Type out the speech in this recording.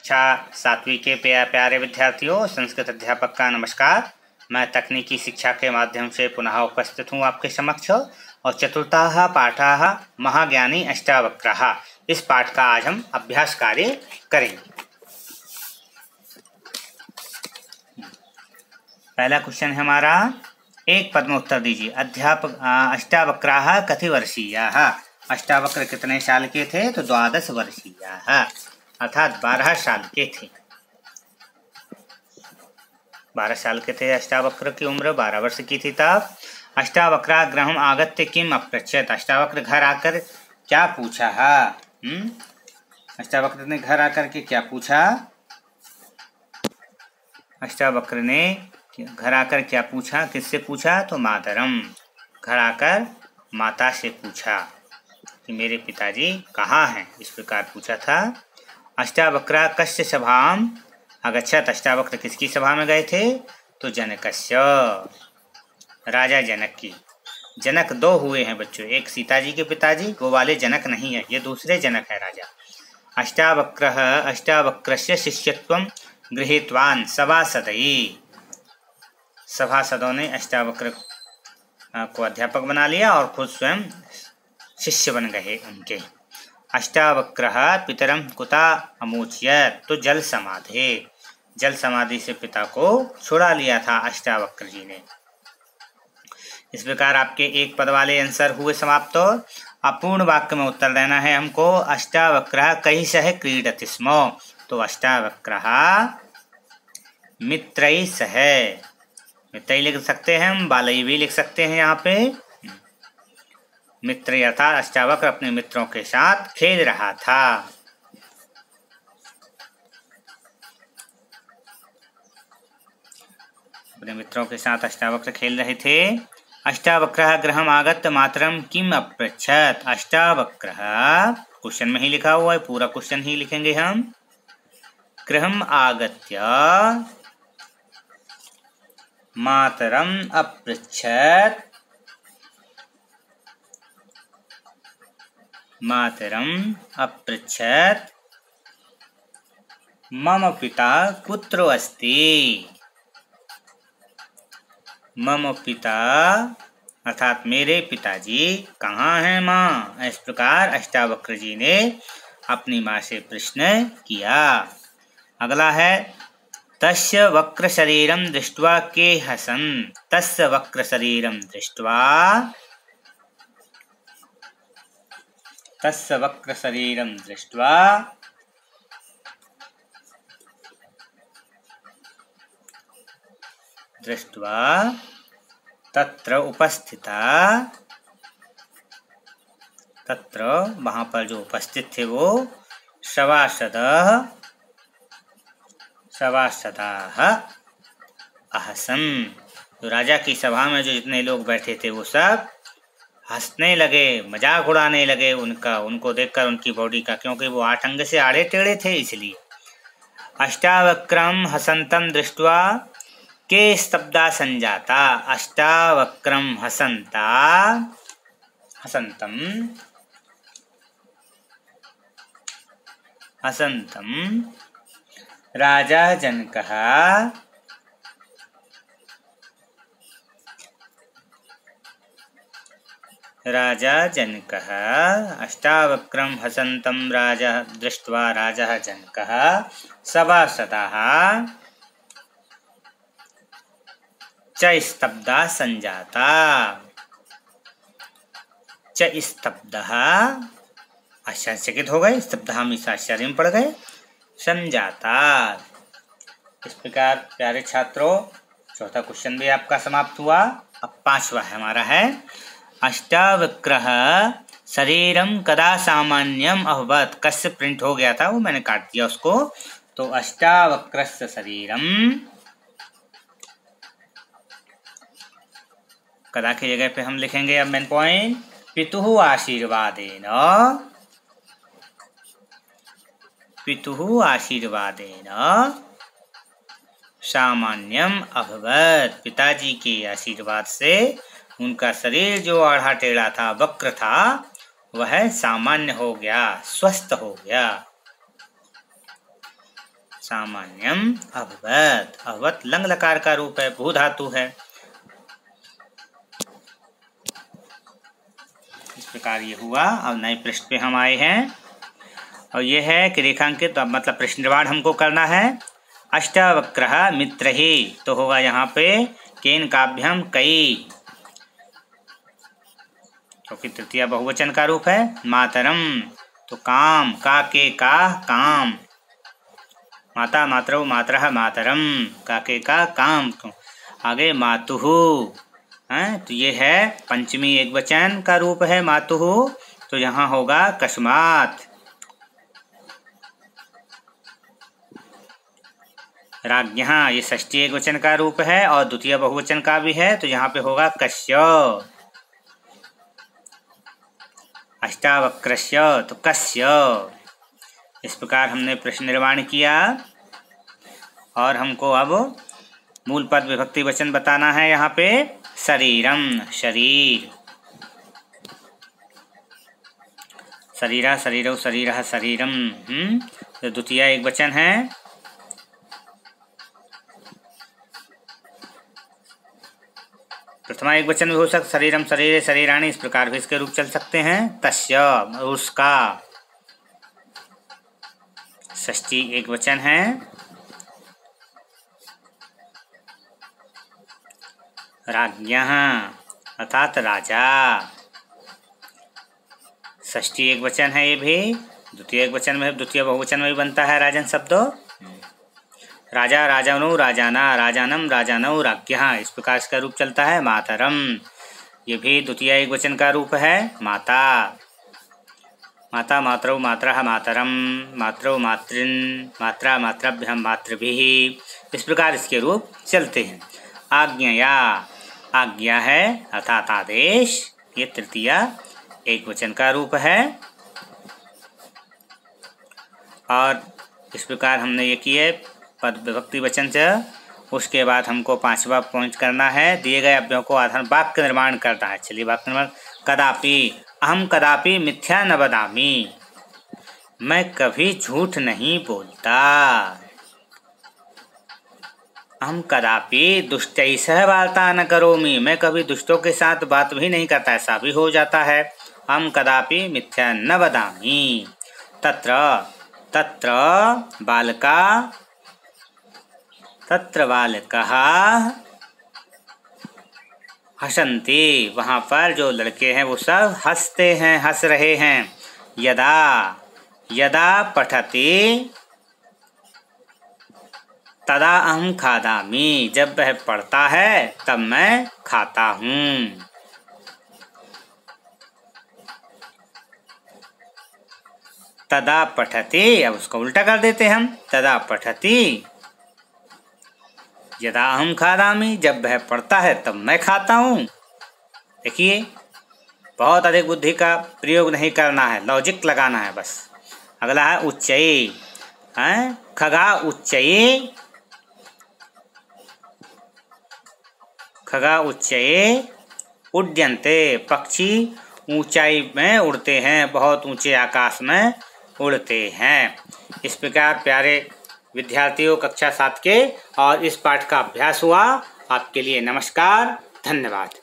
कक्षा 7वीं के प्यारे विद्यार्थियों, संस्कृत अध्यापक का नमस्कार। मैं तकनीकी शिक्षा के माध्यम से पुनः उपस्थित हूँ आपके समक्ष और चतुर्थः पाठः महाज्ञानी अष्टावक्रः, इस पाठ का आज हम अभ्यास कार्य करेंगे। पहला क्वेश्चन है हमारा, एक पद में उत्तर दीजिए। अध्यापक अष्टावक्राः कति वर्षीयाः? अष्टावक्र कितने साल के थे? तो 12 वर्षीयाः, अर्थात 12 साल के थे। 12 साल के थे अष्टावक्र की उम्र, 12 वर्ष की थी तब। अष्टावक्रा गृहम् आगत्य किम अपृच्छत्? अष्टावक्र घर आकर क्या पूछा है? अष्टावक्र ने घर आकर के क्या पूछा? अष्टावक्र ने घर आकर क्या पूछा? किससे पूछा? तो मातरम, घर आकर माता से पूछा कि मेरे पिताजी कहाँ हैं, इस प्रकार पूछा था। अष्टावक्रा कस्य सभाम अगच्छत्? अष्टावक्र किसकी सभा में गए थे? तो जनकस्य, राजा जनक की। जनक 2 हुए हैं बच्चों, एक सीता जी के पिताजी, वो वाले जनक नहीं है, ये दूसरे जनक है राजा। अष्टावक्रः अष्टावक्रस्य शिष्यत्वं गृहीतवान् सभासदै। सभासदों ने अष्टावक्र को अध्यापक बना लिया और खुद स्वयं शिष्य बन गए उनके। अष्टावक्रः पितरं कुता अमोचयत्? तो जल समाधि, जल समाधि से पिता को छुड़ा लिया था अष्टावक्र जी ने। इस प्रकार आपके एक पद वाले आंसर हुए समाप्त। अपूर्ण वाक्य में उत्तर देना है हमको। अष्टावक्रः कैः सह क्रीडति स्म? तो अष्टावक्रः मित्रैः सह, मित्रैः लिख सकते हैं हम, बालैः भी लिख सकते हैं यहाँ पे। मित्र अर्थात अष्टावक्र अपने मित्रों के साथ खेल रहा था। अपने मित्रों के साथ अष्टावक्र खेल रहे थे। अष्टावक्रः गृहम् आगत्य मातरं किम अपृच्छत्? अष्टावक्रः, क्वेश्चन में ही लिखा हुआ है, पूरा क्वेश्चन ही लिखेंगे हम। गृहम् आगत्य मातरम् अपृच्छत्, मातरम् अपृच्छत् मम पिता कुत्र अस्ति? मम पिता अर्थात मेरे पिताजी कहाँ हैं माँ? इस प्रकार अष्टावक्र जी ने अपनी माँ से प्रश्न किया। अगला है, तस्य वक्र शरीरं दृष्ट्वा के हसन्? तस्य वक्र शरीरं दृष्ट्वा, तस्य वक्र शरीरं दृष्ट्वा दृष्ट्वा तत्र उपस्थिता, तत्र वहाँ पर जो उपस्थित थे वो सभासदः सभासदाः अहसन्। तो राजा की सभा में जो जितने लोग बैठे थे वो सब हंसने लगे, मजाक उड़ाने लगे उनको देखकर, उनकी बॉडी का, क्योंकि वो 8 अंग से आड़े टेढ़े थे इसलिए। अष्टावक्रं हसन्तं दृष्ट्वा के स्तब्धा संजाता? अष्टावक्रं हसन्ता हसन्तं हसन्तं राजा जनकः अष्टावक्रं हसन्तं राजा दृष्ट्वा राजा जनकः सभासदाः च स्तब्धा संजाता। च स्तब्धः, आश्चर्यचकित हो गए, स्तब्ध हमेशा आश्चर्य में पड़ गए, संजाता। इस प्रकार प्यारे छात्रों, चौथा क्वेश्चन भी आपका समाप्त हुआ। अब 5वां हमारा है, अष्टावक्रः शरीरं कदा सामान्यम अभवत्? कस्य प्रिंट हो गया था, वो मैंने काट दिया उसको। तो अष्टावक्रस्य शरीरम, कदा की जगह पे हम लिखेंगे अब मेन पॉइंट, पितुः आशीर्वादेन, पितुः आशीर्वादेन सामान्यम अभवत्। पिताजी के आशीर्वाद से उनका शरीर जो आधा टेढ़ा था, वक्र था, वह सामान्य हो गया, स्वस्थ हो गया। सामान्यम अभवत्। अभवत् लंग लकार का रूप है, भू धातु है। इस प्रकार ये हुआ। अब नए पृष्ठ पे हम आए हैं और ये है कि रेखांकित मतलब प्रश्न निर्माण हमको करना है। अष्टावक्रः मित्र ही तो होगा यहाँ पे केन काभ्यम कई, क्योंकि तृतीया बहुवचन का रूप है। मातरम तो काम, का के का काम। माता मातरौ मातरः मातरम, का के का काम। तो आगे मातुः है, तो ये है पंचमी एक वचन का रूप है मातुः, तो यहाँ होगा कस्मात्। राज्ञः ये षष्ठी एक वचन का रूप है और द्वितीय बहुवचन का भी है, तो यहाँ पे होगा कस्य। अष्टावक्रस्य तो कस्य। इस प्रकार हमने प्रश्न निर्माण किया और हमको अब मूल पद विभक्ति वचन बताना है। यहाँ पे शरीरम शरीर, शरीरा शरीरौ शरीरः शरीरम, तो द्वितीय एक वचन है। प्रथमा एक वचन भी हो सकता, शरीरम शरीरे शरीराणि, इस प्रकार भी इसके रूप चल सकते हैं। तस्य उसका, षष्ठी एक वचन है। राज्ञः अर्थात राजा, षष्ठी एक वचन है ये भी। द्वितीय एक वचन में, द्वितीय बहुवचन में भी बनता है राजन शब्द। राजा राजानौ राजाना, राजानम राजानौ राज्ञः, इस प्रकार इसका रूप चलता है। मातरम ये भी द्वितीय एक वचन का रूप है। माता, माता मातरौ मातरः मातरम, मातरौ मातृन्, मात्रा मातृभ्यं मातृभिः, इस प्रकार इसके रूप चलते हैं। आज्ञया आज्ञा है अर्थात आदेश, ये तृतीय एक वचन का रूप है। और इस प्रकार हमने ये किए पद विभक्ति वचन से। उसके बाद हमको पांचवा पॉइंट करना है, दिए गए अव्ययों को आधार वाक्य निर्माण करना है। चलिए वाक्य निर्माण। कदापि, अहम कदापि मिथ्या न वदामि, मैं कभी झूठ नहीं बोलता। अहम कदापि दुष्टैः सह वार्ता न करोमि, मैं कभी दुष्टों के साथ बात भी नहीं करता, ऐसा भी हो जाता है। अहम कदापि मिथ्या न वदामि। तत्र तत्र बालका, तत्र बालकः हसन्ति, वहाँ पर जो लड़के हैं वो सब हंसते हैं, हंस रहे हैं। यदा यदा पठति तदा अहम खादामि, जब वह पढ़ता है तब मैं खाता हूँ। तदा पठति, अब उसको उल्टा कर देते हम। तदा पठति यदा अहम खादामि, जब वह पढ़ता है तब मैं खाता हूँ। देखिए बहुत अधिक बुद्धि का प्रयोग नहीं करना है, लॉजिक लगाना है बस। अगला है उच्चई, हैं खगा उच्चई, खगा उच्चये उड्यन्ते, पक्षी ऊंचाई में उड़ते हैं, बहुत ऊंचे आकाश में उड़ते हैं। इस प्रकार प्यारे विद्यार्थियों कक्षा 7 के और इस पाठ का अभ्यास हुआ। आपके लिए नमस्कार, धन्यवाद।